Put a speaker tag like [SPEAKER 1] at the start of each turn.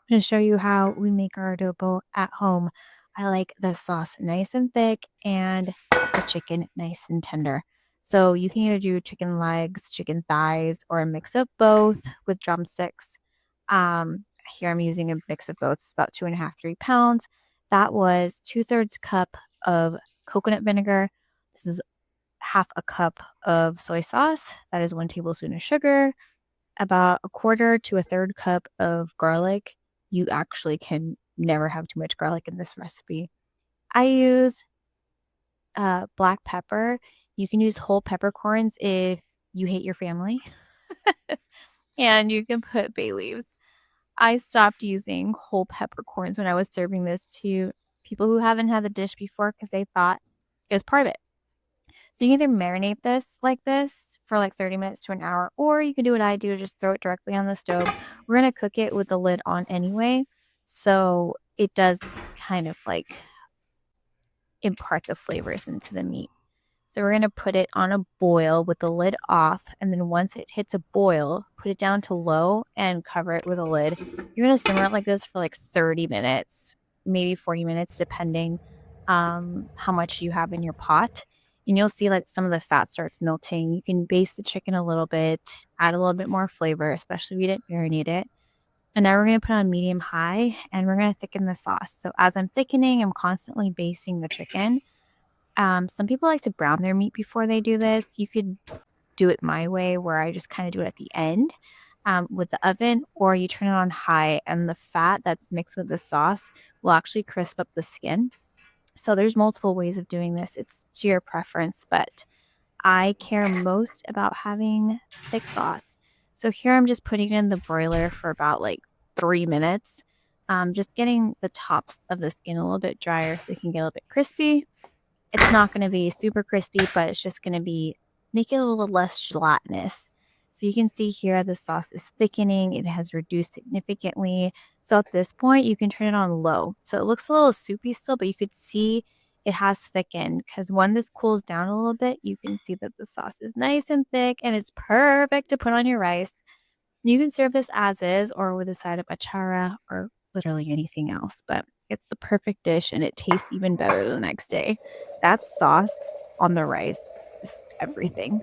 [SPEAKER 1] I'm going to show you how we make our adobo at home. I like the sauce nice and thick and the chicken nice and tender. So you can either do chicken legs, chicken thighs, or a mix of both with drumsticks. Here I'm using a mix of both. It's about 2.5, 3 pounds. That was 2/3 cup of coconut vinegar. This is half a cup of soy sauce. That is 1 tablespoon of sugar, about a quarter to a third cup of garlic. You actually can never have too much garlic in this recipe. I use black pepper. You can use whole peppercorns if you hate your family, and you can put bay leaves. I stopped using whole peppercorns when I was serving this to people who haven't had the dish before because they thought it was part of it. So you can either marinate this like this for like 30 minutes to an hour, or you can do what I do, just throw it directly on the stove. We're going to cook it with the lid on anyway. So it does kind of like impart the flavors into the meat. So we're going to put it on a boil with the lid off. And then once it hits a boil, put it down to low and cover it with a lid. You're going to simmer it like this for like 30 minutes, maybe 40 minutes, depending how much you have in your pot. And you'll see like some of the fat starts melting. You can baste the chicken a little bit, add a little bit more flavor, especially if you didn't marinate it. And now we're going to put on medium high and we're going to thicken the sauce. So as I'm thickening, I'm constantly basting the chicken. Some people like to brown their meat before they do this. You could do it my way where I just kind of do it at the end with the oven, or you turn it on high and the fat that's mixed with the sauce will actually crisp up the skin. So there's multiple ways of doing this. It's to your preference, but I care most about having thick sauce. So here I'm just putting it in the broiler for about like 3 minutes. Just getting the tops of the skin a little bit drier so it can get a little bit crispy. It's not going to be super crispy, but it's just going to be make it a little less gelatinous. So you can see here the sauce is thickening. It has reduced significantly. So at this point, you can turn it on low. So it looks a little soupy still, but you could see it has thickened because when this cools down a little bit, you can see that the sauce is nice and thick and it's perfect to put on your rice. You can serve this as is or with a side of achara or literally anything else, but it's the perfect dish and it tastes even better the next day. That sauce on the rice is everything.